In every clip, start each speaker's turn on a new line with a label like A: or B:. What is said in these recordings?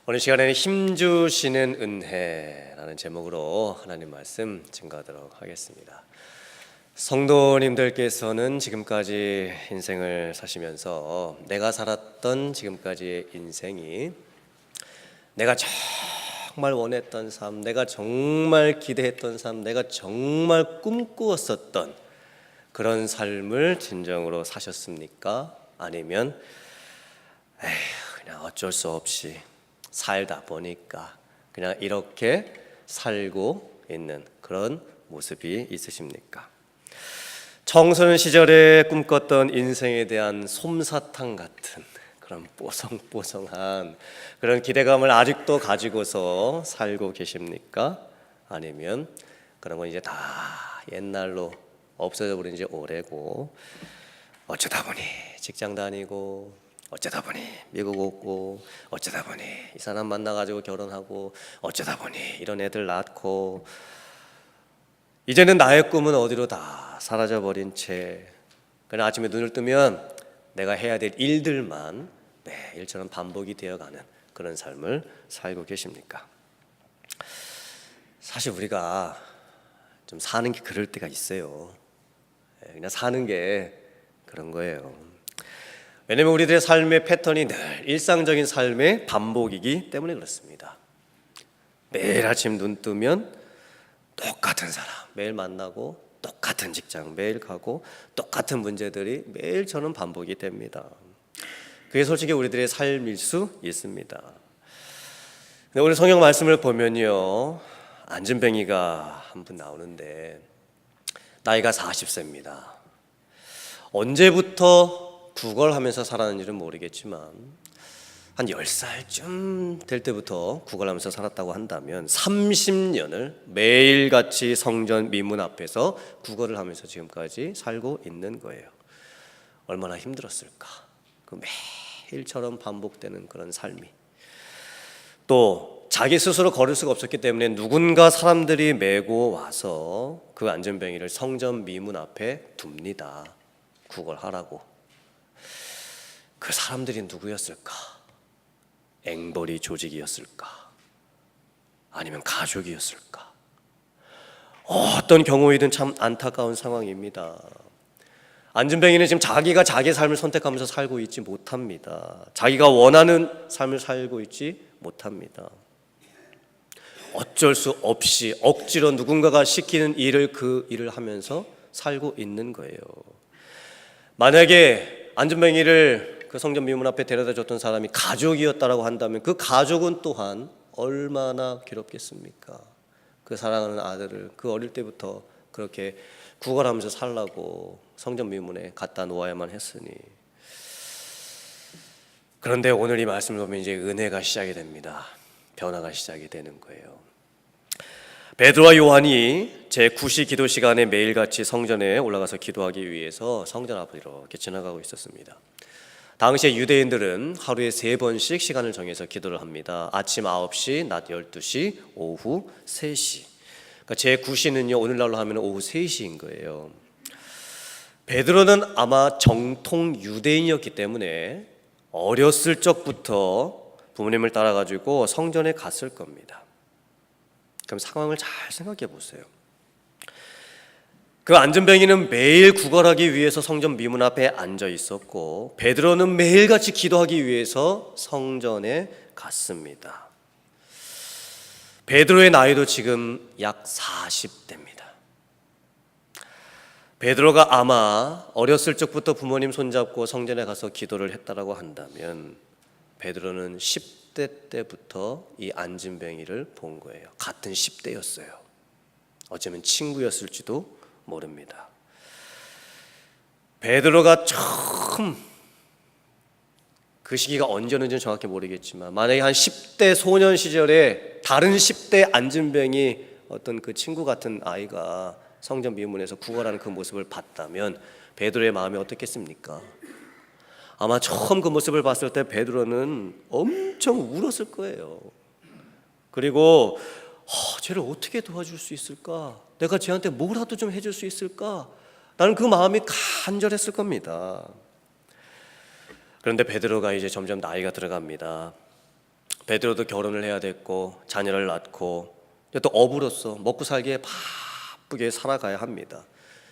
A: 오늘 시간에는 힘주시는 은혜라는 제목으로 하나님 말씀 증거하도록 하겠습니다. 성도님들께서는 지금까지 인생을 사시면서 내가 살았던 지금까지의 인생이 내가 정말 원했던 삶, 내가 정말 기대했던 삶, 내가 정말 꿈꾸었었던 그런 삶을 진정으로 사셨습니까? 아니면 그냥 어쩔 수 없이 살다 보니까 그냥 이렇게 살고 있는 그런 모습이 있으십니까? 청소년 시절에 꿈꿨던 인생에 대한 솜사탕 같은 그런 뽀송뽀송한 그런 기대감을 아직도 가지고서 살고 계십니까? 아니면 그런 건 이제 다 옛날로 없어져 버린 지 오래고 어쩌다 보니 직장 다니고 어쩌다 보니 미국 오고 어쩌다 보니 이 사람 만나가지고 결혼하고 어쩌다 보니 이런 애들 낳고 이제는 나의 꿈은 어디로 다 사라져버린 채 그냥 아침에 눈을 뜨면 내가 해야 될 일들만 매일처럼 반복이 되어가는 그런 삶을 살고 계십니까? 사실 우리가 좀 사는 게 그럴 때가 있어요. 그냥 사는 게 그런 거예요. 왜냐면 우리들의 삶의 패턴이 늘 일상적인 삶의 반복이기 때문에 그렇습니다. 매일 아침 눈 뜨면 똑같은 사람 매일 만나고 똑같은 직장 매일 가고 똑같은 문제들이 매일처럼 반복이 됩니다. 그게 솔직히 우리들의 삶일 수 있습니다. 근데 오늘 성경 말씀을 보면요, 안진뱅이가 한 분 나오는데 나이가 40세입니다. 언제부터 구걸하면서 살았는지는 모르겠지만 한 10살쯤 될 때부터 구걸하면서 살았다고 한다면 30년을 매일같이 성전 미문 앞에서 구걸을 하면서 지금까지 살고 있는 거예요. 얼마나 힘들었을까? 그 매일처럼 반복되는 그런 삶이. 또 자기 스스로 걸을 수가 없었기 때문에 누군가 사람들이 메고 와서 그 안전뱅이를 성전 미문 앞에 둡니다. 구걸하라고. 그 사람들이 누구였을까? 앵벌이 조직이었을까? 아니면 가족이었을까? 어떤 경우이든 참 안타까운 상황입니다. 안진뱅이는 지금 자기가 자기의 삶을 선택하면서 살고 있지 못합니다. 자기가 원하는 삶을 살고 있지 못합니다. 어쩔 수 없이 억지로 누군가가 시키는 일을 그 일을 하면서 살고 있는 거예요. 만약에 안진뱅이를 그 성전 미문 앞에 데려다 줬던 사람이 가족이었다라고 한다면 그 가족은 또한 얼마나 괴롭겠습니까? 그 사랑하는 아들을 그 어릴 때부터 그렇게 구걸하면서 살라고 성전 미문에 갖다 놓아야만 했으니. 그런데 오늘 이 말씀을 보면 이제 은혜가 시작이 됩니다. 변화가 시작이 되는 거예요. 베드로와 요한이 제9시 기도 시간에 매일같이 성전에 올라가서 기도하기 위해서 성전 앞을 이렇게 지나가고 있었습니다. 당시에 유대인들은 하루에 3번씩 시간을 정해서 기도를 합니다. 아침 9시, 낮 12시, 오후 3시. 그러니까 제9시는요 오늘날로 하면 오후 3시인 거예요. 베드로는 아마 정통 유대인이었기 때문에 어렸을 적부터 부모님을 따라가지고 성전에 갔을 겁니다. 그럼 상황을 잘 생각해 보세요. 그 안진뱅이는 매일 구걸하기 위해서 성전 미문 앞에 앉아 있었고 베드로는 매일같이 기도하기 위해서 성전에 갔습니다. 베드로의 나이도 지금 약 40대입니다. 베드로가 아마 어렸을 적부터 부모님 손잡고 성전에 가서 기도를 했다라고 한다면 베드로는 10대 때부터 이 안진뱅이를 본 거예요. 같은 10대였어요. 어쩌면 친구였을지도 모릅니다. 베드로가 처음 그 시기가 언제였는지는 정확히 모르겠지만 만약에 한 10대 소년 시절에 다른 10대 안진뱅이 어떤 그 친구 같은 아이가 성전 미문에서 구걸하는 그 모습을 봤다면 베드로의 마음이 어떻겠습니까? 아마 처음 그 모습을 봤을 때 베드로는 엄청 울었을 거예요. 그리고 쟤를 어떻게 도와줄 수 있을까? 내가 쟤한테 뭐라도 좀 해줄 수 있을까? 나는 그 마음이 간절했을 겁니다. 그런데 베드로가 이제 점점 나이가 들어갑니다. 베드로도 결혼을 해야 됐고 자녀를 낳고 또 어부로서 먹고 살기에 바쁘게 살아가야 합니다.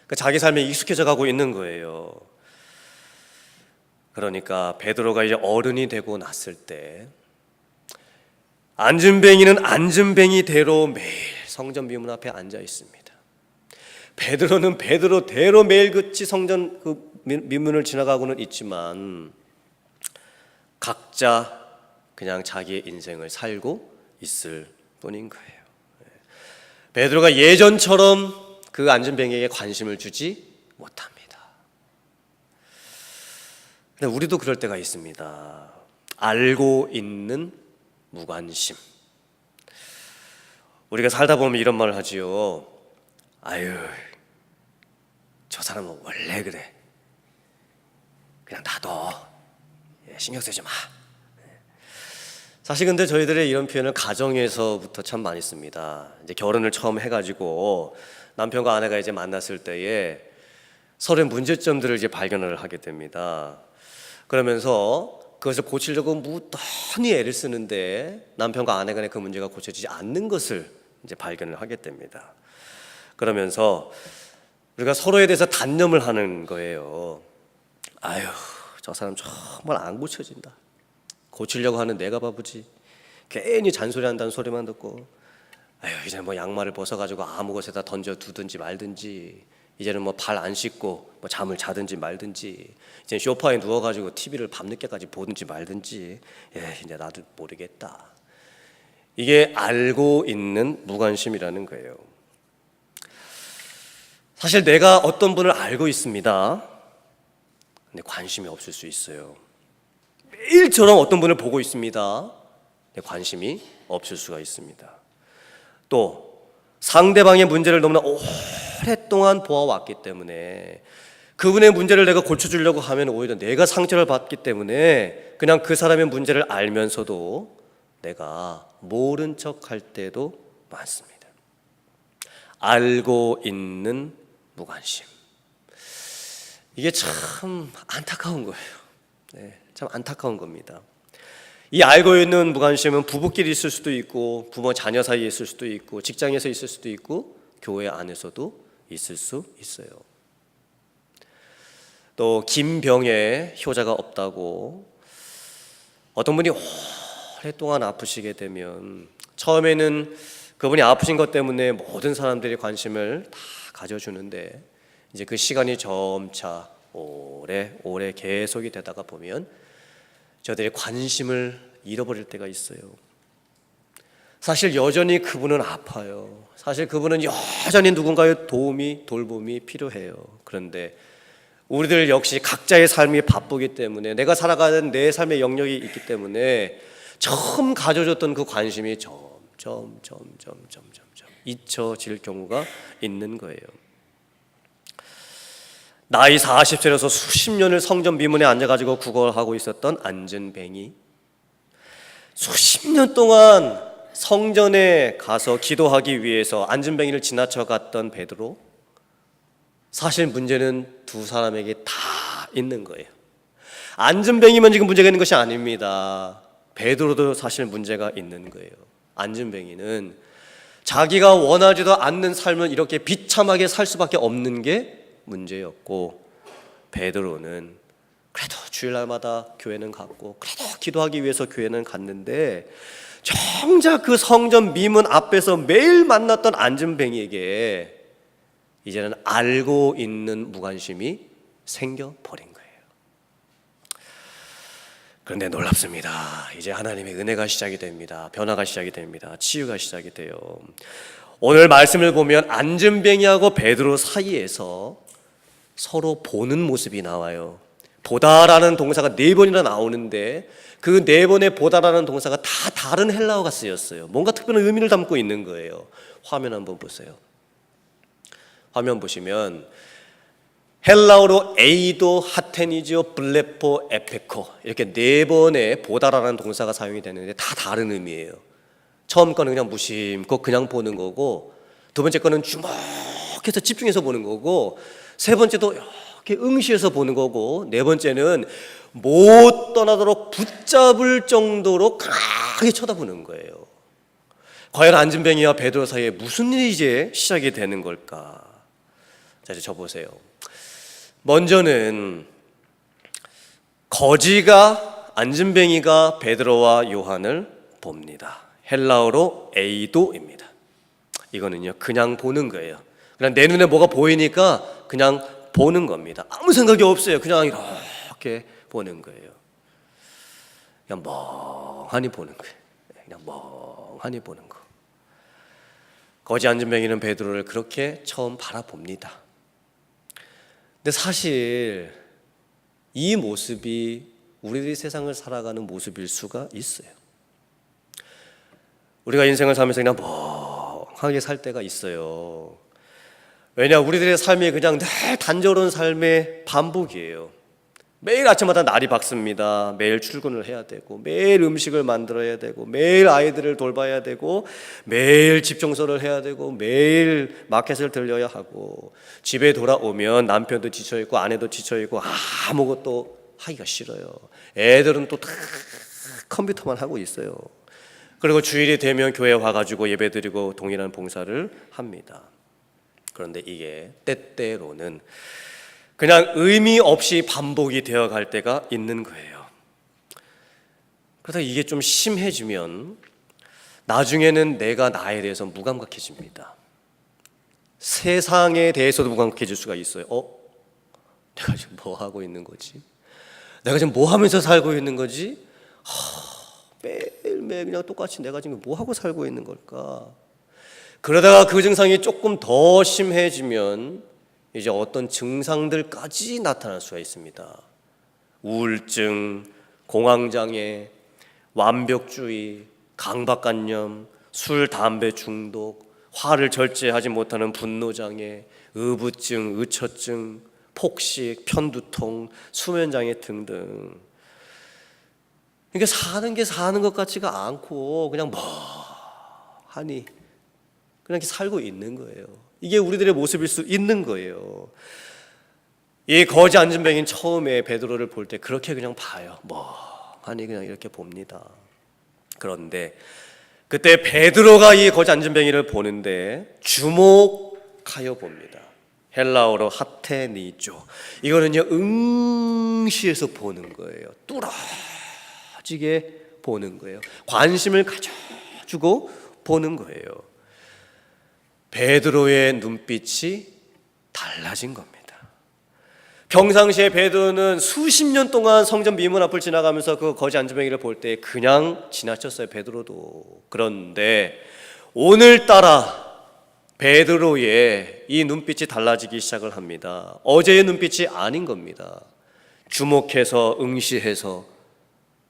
A: 그러니까 자기 삶에 익숙해져 가고 있는 거예요. 그러니까 베드로가 이제 어른이 되고 났을 때 안진뱅이는 안진뱅이대로 매일 성전 미문 앞에 앉아 있습니다. 베드로는 베드로대로 매일같이 성전 그 미문을 지나가고는 있지만 각자 그냥 자기의 인생을 살고 있을 뿐인 거예요. 베드로가 예전처럼 그 안진뱅이에게 관심을 주지 못합니다. 근데 우리도 그럴 때가 있습니다. 알고 있는 무관심. 우리가 살다 보면 이런 말을 하지요. 아유, 저 사람은 원래 그래. 그냥 놔둬. 신경 쓰지 마. 사실 근데 저희들의 이런 표현을 가정에서부터 참 많이 씁니다. 이제 결혼을 처음 해가지고 남편과 아내가 이제 만났을 때에 서로의 문제점들을 이제 발견을 하게 됩니다. 그러면서 그것을 고치려고 무던히 애를 쓰는데 남편과 아내 간의 그 문제가 고쳐지지 않는 것을 이제 발견을 하게 됩니다. 그러면서 우리가 서로에 대해서 단념을 하는 거예요. 아유, 저 사람 정말 안 고쳐진다. 고치려고 하는 내가 바보지. 괜히 잔소리한다는 소리만 듣고 아유, 이제 뭐 양말을 벗어가지고 아무 곳에다 던져 두든지 말든지, 이제는 뭐 발 안 씻고 뭐 잠을 자든지 말든지, 이제 소파에 누워가지고 TV를 밤늦게까지 보든지 말든지, 이제 나도 모르겠다. 이게 알고 있는 무관심이라는 거예요. 사실 내가 어떤 분을 알고 있습니다. 근데 관심이 없을 수 있어요. 매일처럼 어떤 분을 보고 있습니다. 근데 관심이 없을 수가 있습니다. 또 상대방의 문제를 너무나 오랫동안 보아왔기 때문에 그분의 문제를 내가 고쳐주려고 하면 오히려 내가 상처를 받기 때문에 그냥 그 사람의 문제를 알면서도 내가 모른 척할 때도 많습니다. 알고 있는 무관심. 이게 참 안타까운 거예요. 참 안타까운 겁니다. 이 알고 있는 무관심은 부부끼리 있을 수도 있고, 부모 자녀 사이에 있을 수도 있고, 직장에서 있을 수도 있고, 교회 안에서도 있을 수 있어요. 또 김병에 효자가 없다고, 어떤 분이 오랫동안 아프시게 되면 처음에는 그분이 아프신 것 때문에 모든 사람들이 관심을 다 가져주는데, 이제 그 시간이 점차 오래 계속이 되다가 보면 저들의 관심을 잃어버릴 때가 있어요. 사실 여전히 그분은 아파요. 사실 그분은 여전히 누군가의 도움이, 돌봄이 필요해요. 그런데 우리들 역시 각자의 삶이 바쁘기 때문에, 내가 살아가는 내 삶의 영역이 있기 때문에 처음 가져줬던 그 관심이 점점 잊혀질 경우가 있는 거예요. 나이 40세로서 수십 년을 성전 미문에 앉아가지고 구걸하고 있었던 안진뱅이, 수십 년 동안 성전에 가서 기도하기 위해서 안진뱅이를 지나쳐 갔던 베드로, 사실 문제는 두 사람에게 다 있는 거예요. 안진뱅이만 지금 문제가 있는 것이 아닙니다. 베드로도 사실 문제가 있는 거예요. 안진뱅이는 자기가 원하지도 않는 삶을 이렇게 비참하게 살 수밖에 없는 게 문제였고, 베드로는 그래도 주일날마다 교회는 갔고, 그래도 기도하기 위해서 교회는 갔는데, 정작 그 성전 미문 앞에서 매일 만났던 안진뱅이에게 이제는 알고 있는 무관심이 생겨버린 거예요. 그런데 놀랍습니다. 이제 하나님의 은혜가 시작이 됩니다. 변화가 시작이 됩니다. 치유가 시작이 돼요. 오늘 말씀을 보면 안진뱅이하고 베드로 사이에서 서로 보는 모습이 나와요. 보다라는 동사가 4번이나 나오는데 그 4번의 보다라는 동사가 다 다른 헬라어가 쓰였어요. 뭔가 특별한 의미를 담고 있는 거예요. 화면 한번 보세요. 화면 보시면 헬라어로 에이도, 하테니지오, 블레포, 에페코, 이렇게 4번의 보다라는 동사가 사용이 되는데 다 다른 의미예요. 처음 거는 그냥 무심코 그냥 보는 거고, 두 번째 거는 주목해서 집중해서 보는 거고, 세 번째도 이렇게 응시해서 보는 거고, 네 번째는 못 떠나도록 붙잡을 정도로 강하게 쳐다보는 거예요. 과연 안진뱅이와 베드로 사이에 무슨 일이 이제 시작이 되는 걸까? 자, 이제 저 보세요. 먼저는 거지가 안진뱅이가 베드로와 요한을 봅니다. 헬라어로 에이도입니다. 이거는요, 그냥 보는 거예요. 그냥 내 눈에 뭐가 보이니까 그냥 보는 겁니다. 아무 생각이 없어요. 그냥 이렇게 보는 거예요. 그냥 멍하니 보는 거예요. 그냥 멍하니 보는 거. 거지 안진뱅이는 베드로를 그렇게 처음 바라봅니다. 근데 사실 이 모습이 우리들이 세상을 살아가는 모습일 수가 있어요. 우리가 인생을 살면서 그냥 멍하게 살 때가 있어요. 왜냐, 우리들의 삶이 그냥 늘 단조로운 삶의 반복이에요. 매일 아침마다 날이 밝습니다. 매일 출근을 해야 되고, 매일 음식을 만들어야 되고, 매일 아이들을 돌봐야 되고, 매일 집 청소를 해야 되고, 매일 마켓을 들려야 하고, 집에 돌아오면 남편도 지쳐있고 아내도 지쳐있고 아무것도 하기가 싫어요. 애들은 또 다 컴퓨터만 하고 있어요. 그리고 주일이 되면 교회 와가지고 예배드리고 동일한 봉사를 합니다. 그런데 이게 때때로는 그냥 의미 없이 반복이 되어갈 때가 있는 거예요. 그러다 이게 좀 심해지면 나중에는 내가 나에 대해서 무감각해집니다. 세상에 대해서도 무감각해질 수가 있어요. 내가 지금 뭐 하고 있는 거지? 내가 지금 뭐 하면서 살고 있는 거지? 매일매일 그냥 똑같이 내가 지금 뭐 하고 살고 있는 걸까? 그러다가 그 증상이 조금 더 심해지면 이제 어떤 증상들까지 나타날 수가 있습니다. 우울증, 공황장애, 완벽주의, 강박관념, 술, 담배 중독, 화를 절제하지 못하는 분노장애, 의부증, 의처증, 폭식, 편두통, 수면장애 등등. 그러니까 사는 게 사는 것 같지가 않고 그냥 멍하니 그냥 이렇게 살고 있는 거예요. 이게 우리들의 모습일 수 있는 거예요. 이 거지 안진뱅이는 처음에 베드로를 볼 때 그렇게 그냥 봐요. 멍하니 그냥 이렇게 봅니다. 그런데 그때 베드로가 이 거지 안진뱅이를 보는데 주목하여 봅니다. 헬라어로 하테니조. 이거는요, 응시해서 보는 거예요. 뚫어지게 보는 거예요. 관심을 가져주고 보는 거예요. 베드로의 눈빛이 달라진 겁니다. 평상시에 베드로는 수십 년 동안 성전 미문 앞을 지나가면서 그 거지 안진뱅이를 볼 때 그냥 지나쳤어요. 베드로도. 그런데 오늘따라 베드로의 이 눈빛이 달라지기 시작을 합니다. 어제의 눈빛이 아닌 겁니다. 주목해서 응시해서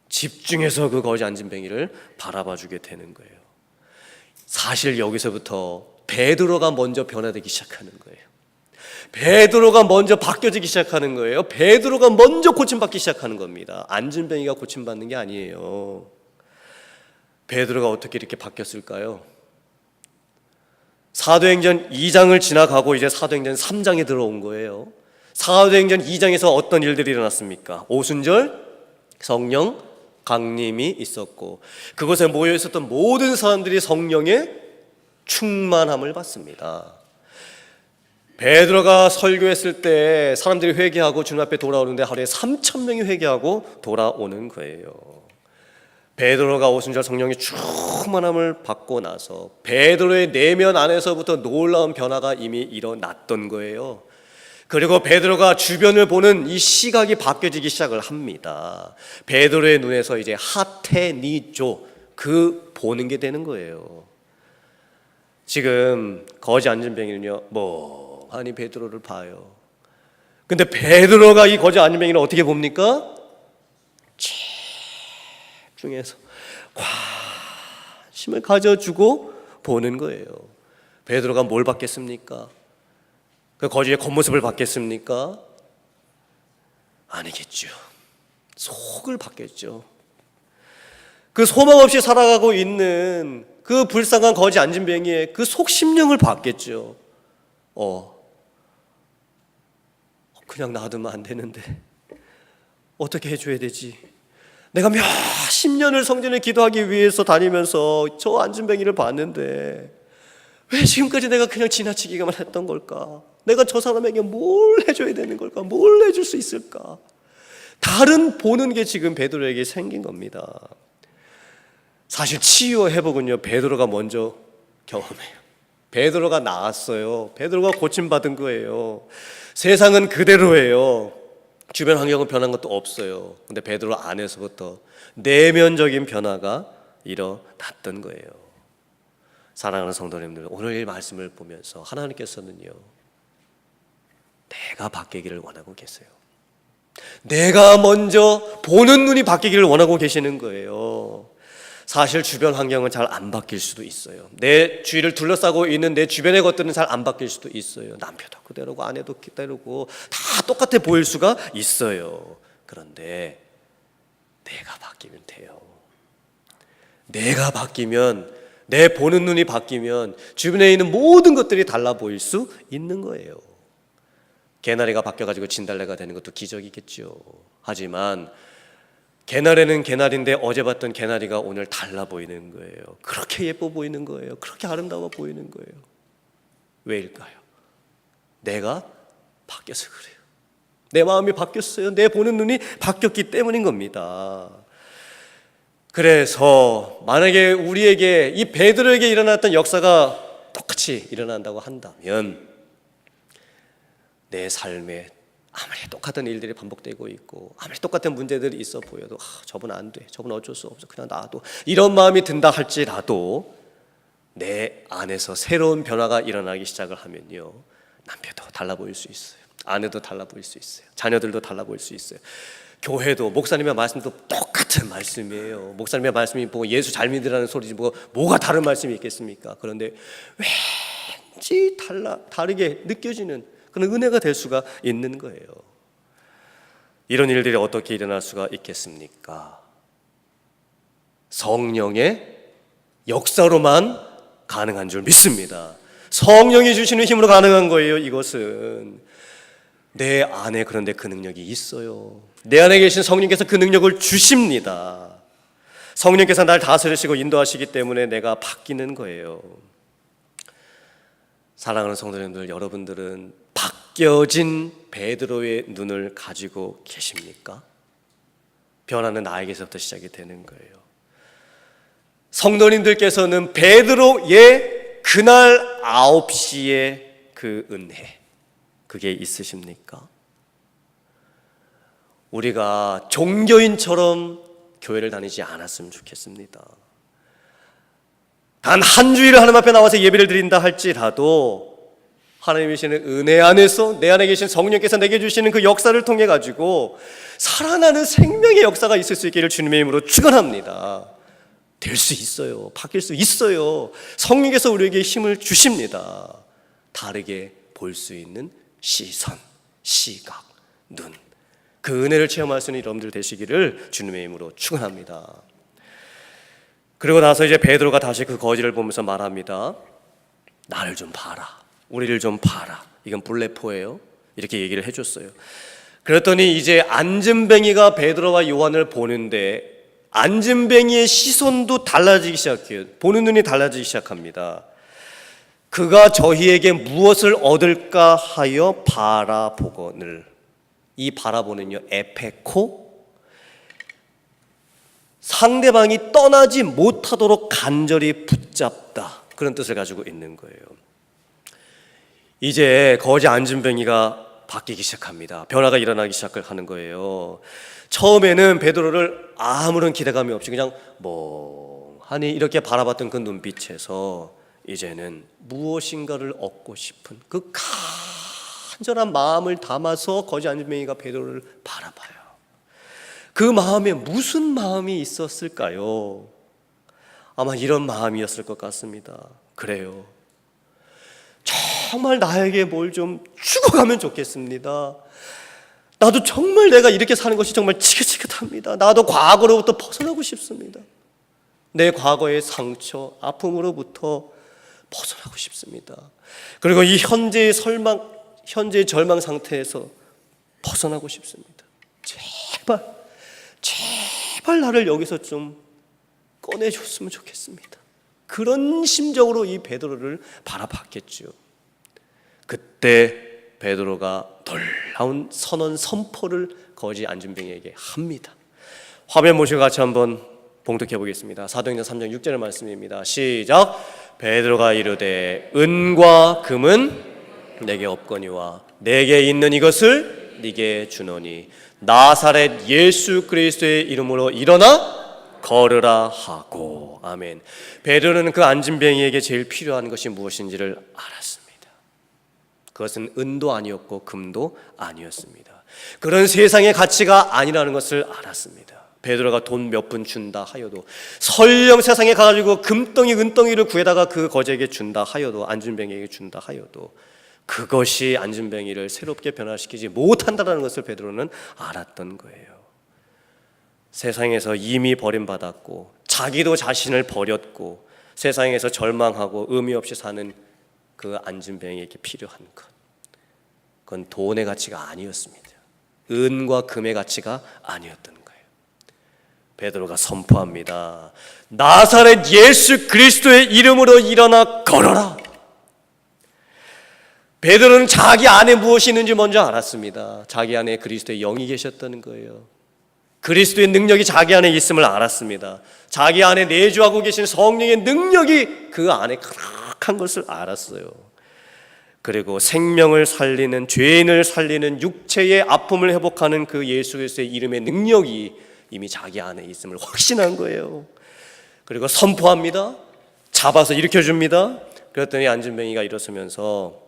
A: 집중해서 그 거지 안진뱅이를 바라봐주게 되는 거예요. 사실 여기서부터 베드로가 먼저 변화되기 시작하는 거예요. 베드로가 먼저 바뀌어지기 시작하는 거예요. 베드로가 먼저 고침받기 시작하는 겁니다. 안진뱅이가 고침받는 게 아니에요. 베드로가 어떻게 이렇게 바뀌었을까요? 사도행전 2장을 지나가고 이제 사도행전 3장에 들어온 거예요. 사도행전 2장에서 어떤 일들이 일어났습니까? 오순절 성령 강림이 있었고 그곳에 모여 있었던 모든 사람들이 성령의 충만함을 받습니다. 베드로가 설교했을 때 사람들이 회개하고 주님 앞에 돌아오는데 하루에 3,000명이 회개하고 돌아오는 거예요. 베드로가 오순절 성령의 충만함을 받고 나서 베드로의 내면 안에서부터 놀라운 변화가 이미 일어났던 거예요. 그리고 베드로가 주변을 보는 이 시각이 바뀌어지기 시작을 합니다. 베드로의 눈에서 이제 하테니조, 그 보는 게 되는 거예요. 지금 거지 안진뱅이는요, 멍하니 베드로를 봐요. 근데 베드로가 이 거지 안진뱅이를 어떻게 봅니까? 집중해서 관심을 가져주고 보는 거예요. 베드로가 뭘 받겠습니까? 그 거지의 겉모습을 받겠습니까? 아니겠죠. 속을 받겠죠. 그 소망 없이 살아가고 있는 그 불쌍한 거지 안진뱅이의 그 속 심령을 받겠죠. 그냥 놔두면 안 되는데 어떻게 해줘야 되지? 내가 몇십 년을 성전에 기도하기 위해서 다니면서 저 안진뱅이를 봤는데 왜 지금까지 내가 그냥 지나치기만 했던 걸까? 내가 저 사람에게 뭘 해줘야 되는 걸까? 뭘 해줄 수 있을까? 다른 보는 게 지금 베드로에게 생긴 겁니다. 사실 치유와 회복은요, 베드로가 먼저 경험해요. 베드로가 나았어요. 베드로가 고침받은 거예요. 세상은 그대로예요. 주변 환경은 변한 것도 없어요. 근데 베드로 안에서부터 내면적인 변화가 일어났던 거예요. 사랑하는 성도님들, 오늘 이 말씀을 보면서 하나님께서는요, 내가 바뀌기를 원하고 계세요. 내가 먼저 보는 눈이 바뀌기를 원하고 계시는 거예요. 사실 주변 환경은 잘 안 바뀔 수도 있어요. 내 주위를 둘러싸고 있는 내 주변의 것들은 잘 안 바뀔 수도 있어요. 남편도 그대로고 아내도 그대로고 다 똑같아 보일 수가 있어요. 그런데 내가 바뀌면 돼요. 내가 바뀌면, 내 보는 눈이 바뀌면 주변에 있는 모든 것들이 달라 보일 수 있는 거예요. 개나리가 바뀌어가지고 진달래가 되는 것도 기적이겠죠. 하지만 개나리는 개나리인데 어제 봤던 개나리가 오늘 달라 보이는 거예요. 그렇게 예뻐 보이는 거예요. 그렇게 아름다워 보이는 거예요. 왜일까요? 내가 바뀌어서 그래요. 내 마음이 바뀌었어요. 내 보는 눈이 바뀌었기 때문인 겁니다. 그래서 만약에 우리에게, 이 베드로에게 일어났던 역사가 똑같이 일어난다고 한다면 내 삶에 아무리 똑같은 일들이 반복되고 있고 아무리 똑같은 문제들이 있어 보여도 저분 안 돼, 저분 어쩔 수 없어, 그냥 놔둬, 이런 마음이 든다 할지라도 내 안에서 새로운 변화가 일어나기 시작을 하면요, 남편도 달라 보일 수 있어요. 아내도 달라 보일 수 있어요. 자녀들도 달라 보일 수 있어요. 교회도, 목사님의 말씀도 똑같은 말씀이에요. 목사님의 말씀이 뭐 예수 잘 믿으라는 소리지 뭐가 다른 말씀이 있겠습니까? 그런데 왠지 다르게 느껴지는 그런 은혜가 될 수가 있는 거예요. 이런 일들이 어떻게 일어날 수가 있겠습니까? 성령의 역사로만 가능한 줄 믿습니다. 성령이 주시는 힘으로 가능한 거예요. 이것은 내 안에, 그런데 그 능력이 있어요. 내 안에 계신 성령께서 그 능력을 주십니다. 성령께서 날 다스리시고 인도하시기 때문에 내가 바뀌는 거예요. 사랑하는 성도님들, 여러분들은 바뀌어진 베드로의 눈을 가지고 계십니까? 변화는 나에게서부터 시작이 되는 거예요. 성도님들께서는 베드로의 그날 9시에 그 은혜, 그게 있으십니까? 우리가 종교인처럼 교회를 다니지 않았으면 좋겠습니다. 단 한 주일을 하나님 앞에 나와서 예배를 드린다 할지라도 하나님이 주시는 은혜 안에서 내 안에 계신 성령께서 내게 주시는 그 역사를 통해 가지고 살아나는 생명의 역사가 있을 수 있기를 주님의 이름으로 축원합니다. 될 수 있어요. 바뀔 수 있어요. 성령께서 우리에게 힘을 주십니다. 다르게 볼 수 있는 시선, 시각, 눈, 그 은혜를 체험할 수 있는 여러분들 되시기를 주님의 이름으로 축원합니다. 그리고 나서 이제 베드로가 다시 그 거지를 보면서 말합니다. 나를 좀 봐라, 우리를 좀 봐라. 이건 블레포예요. 이렇게 얘기를 해줬어요. 그랬더니 이제 안진뱅이가 베드로와 요한을 보는데 안진뱅이의 시선도 달라지기 시작해요. 보는 눈이 달라지기 시작합니다. 그가 저희에게 무엇을 얻을까 하여 바라보거늘. 이 바라보는요, 에페코, 상대방이 떠나지 못하도록 간절히 붙잡다, 그런 뜻을 가지고 있는 거예요. 이제 거지 안진뱅이가 바뀌기 시작합니다. 변화가 일어나기 시작을 하는 거예요. 처음에는 베드로를 아무런 기대감이 없이 그냥 멍하니 이렇게 바라봤던 그 눈빛에서 이제는 무엇인가를 얻고 싶은 그 간절한 마음을 담아서 거지 안진뱅이가 베드로를 바라봐요. 그 마음에 무슨 마음이 있었을까요? 아마 이런 마음이었을 것 같습니다. 그래요, 정말 나에게 뭘 좀 주고 가면 좋겠습니다. 나도 정말 내가 이렇게 사는 것이 정말 지긋지긋합니다. 나도 과거로부터 벗어나고 싶습니다. 내 과거의 상처, 아픔으로부터 벗어나고 싶습니다. 그리고 이 현재의 절망 상태에서 벗어나고 싶습니다. 제발 나를 여기서 좀 꺼내줬으면 좋겠습니다. 그런 심정으로 이 베드로를 바라봤겠죠. 그때 베드로가 놀라운 선언 선포를 거지 안진뱅이에게 합니다. 화면 모시고 같이 한번 봉독해 보겠습니다. 사도행전 3장 6절의 말씀입니다. 시작. 베드로가 이르되 은과 금은 내게 없거니와 내게 있는 이것을 네게 주노니 나사렛 예수 그리스도의 이름으로 일어나 걸으라 하고. 아멘. 베드로는 그 안진뱅이에게 제일 필요한 것이 무엇인지를 알았습니다. 그것은 은도 아니었고 금도 아니었습니다. 그런 세상의 가치가 아니라는 것을 알았습니다. 베드로가 돈 몇 푼 준다 하여도, 설령 세상에 가가지고 금덩이 은덩이를 구해다가 그 거지에게 준다 하여도, 안진뱅이에게 준다 하여도 그것이 안진뱅이를 새롭게 변화시키지 못한다는 것을 베드로는 알았던 거예요. 세상에서 이미 버림받았고 자기도 자신을 버렸고 세상에서 절망하고 의미 없이 사는 그 안진뱅이에게 필요한 것, 그건 돈의 가치가 아니었습니다. 은과 금의 가치가 아니었던 거예요. 베드로가 선포합니다. 나사렛 예수 그리스도의 이름으로 일어나 걸어라. 베드로는 자기 안에 무엇이 있는지 먼저 알았습니다. 자기 안에 그리스도의 영이 계셨다는 거예요. 그리스도의 능력이 자기 안에 있음을 알았습니다. 자기 안에 내주하고 계신 성령의 능력이 그 안에 가득한 것을 알았어요. 그리고 생명을 살리는, 죄인을 살리는, 육체의 아픔을 회복하는 그 예수 그리스도의 이름의 능력이 이미 자기 안에 있음을 확신한 거예요. 그리고 선포합니다. 잡아서 일으켜줍니다. 그랬더니 안진뱅이가 일어서면서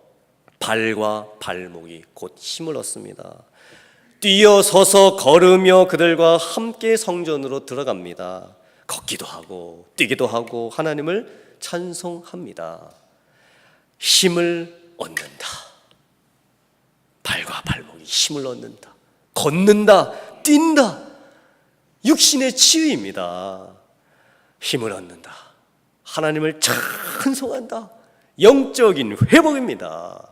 A: 발과 발목이 곧 힘을 얻습니다. 뛰어서서 걸으며 그들과 함께 성전으로 들어갑니다. 걷기도 하고 뛰기도 하고 하나님을 찬송합니다. 힘을 얻는다. 발과 발목이 힘을 얻는다. 걷는다. 뛴다. 육신의 치유입니다. 힘을 얻는다. 하나님을 찬송한다. 영적인 회복입니다.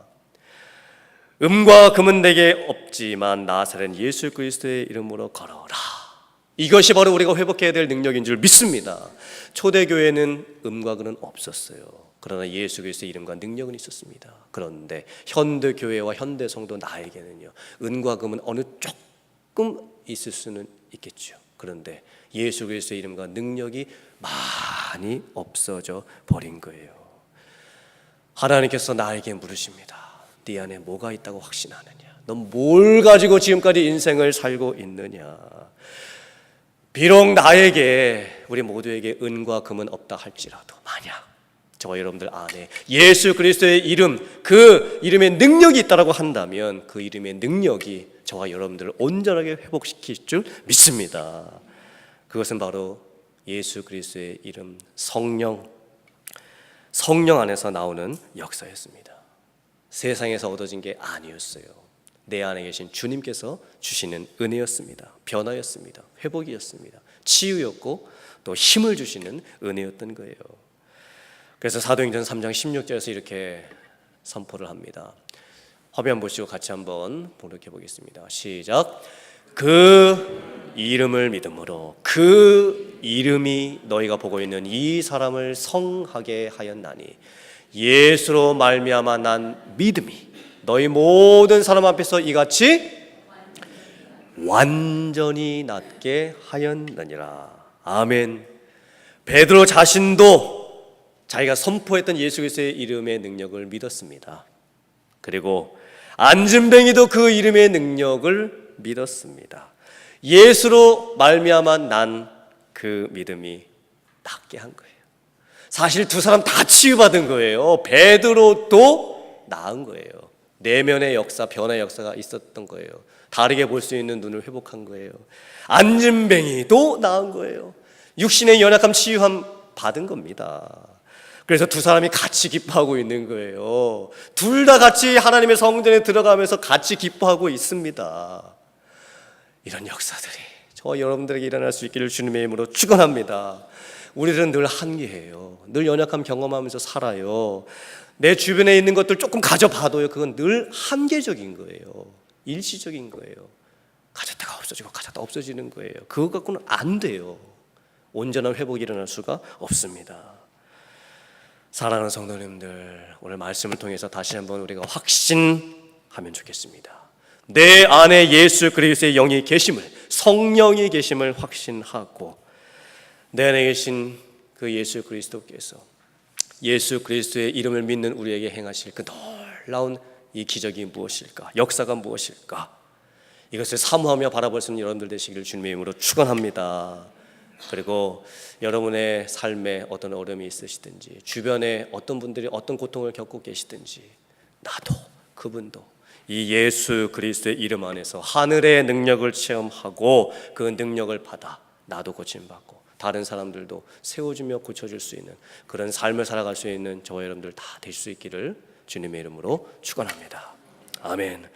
A: 음과 금은 내게 없지만 나사렛 예수 그리스도의 이름으로 걸어라. 이것이 바로 우리가 회복해야 될 능력인 줄 믿습니다. 초대교회는 음과 금은 없었어요. 그러나 예수 그리스도의 이름과 능력은 있었습니다. 그런데 현대교회와 현대성도 나에게는요, 은과 금은 어느 조금 있을 수는 있겠죠. 그런데 예수 그리스도의 이름과 능력이 많이 없어져 버린 거예요. 하나님께서 나에게 물으십니다. 네 안에 뭐가 있다고 확신하느냐? 넌 뭘 가지고 지금까지 인생을 살고 있느냐? 비록 나에게, 우리 모두에게 은과 금은 없다 할지라도, 만약 저와 여러분들 안에 예수 그리스도의 이름, 그 이름의 능력이 있다고 한다면 그 이름의 능력이 저와 여러분들을 온전하게 회복시킬 줄 믿습니다. 그것은 바로 예수 그리스도의 이름, 성령 안에서 나오는 역사였습니다. 세상에서 얻어진 게 아니었어요. 내 안에 계신 주님께서 주시는 은혜였습니다. 변화였습니다. 회복이었습니다. 치유였고 또 힘을 주시는 은혜였던 거예요. 그래서 사도행전 3장 16절에서 이렇게 선포를 합니다. 화면 보시고 같이 한번 봉독해 보겠습니다. 시작. 그 이름을 믿음으로 그 이름이 너희가 보고 있는 이 사람을 성하게 하였나니 예수로 말미암아 난 믿음이 너희 모든 사람 앞에서 이같이 완전히 낫게 하였느니라. 아멘. 베드로 자신도 자기가 선포했던 예수 그리스도의 이름의 능력을 믿었습니다. 그리고 안진뱅이도 그 이름의 능력을 믿었습니다. 예수로 말미암아 난 그 믿음이 낫게 한 거예요. 사실 두 사람 다 치유받은 거예요. 베드로도 나은 거예요. 내면의 역사, 변화의 역사가 있었던 거예요. 다르게 볼 수 있는 눈을 회복한 거예요. 안진뱅이도 나은 거예요. 육신의 연약함, 치유함 받은 겁니다. 그래서 두 사람이 같이 기뻐하고 있는 거예요. 둘 다 같이 하나님의 성전에 들어가면서 같이 기뻐하고 있습니다. 이런 역사들이 저와 여러분들에게 일어날 수 있기를 주님의 이름으로 축원합니다. 우리들은 늘 한계예요. 늘 연약함 경험하면서 살아요. 내 주변에 있는 것들 조금 가져봐도요, 그건 늘 한계적인 거예요. 일시적인 거예요. 가졌다가 없어지고 가졌다가 없어지는 거예요. 그거 갖고는 안 돼요. 온전한 회복이 일어날 수가 없습니다. 사랑하는 성도님들, 오늘 말씀을 통해서 다시 한번 우리가 확신하면 좋겠습니다. 내 안에 예수 그리스도의 영이 계심을, 성령이 계심을 확신하고, 내 안에 계신 그 예수 그리스도께서 예수 그리스도의 이름을 믿는 우리에게 행하실 그 놀라운 이 기적이 무엇일까? 역사가 무엇일까? 이것을 사모하며 바라볼 수 있는 여러분들 되시기를 주님의 이름으로 축원합니다. 그리고 여러분의 삶에 어떤 어려움이 있으시든지, 주변에 어떤 분들이 어떤 고통을 겪고 계시든지, 나도 그분도 이 예수 그리스도의 이름 안에서 하늘의 능력을 체험하고 그 능력을 받아 나도 고침받고 다른 사람들도 세워주며 고쳐줄 수 있는 그런 삶을 살아갈 수 있는 저와 여러분들 다 될 수 있기를 주님의 이름으로 축원합니다. 아멘.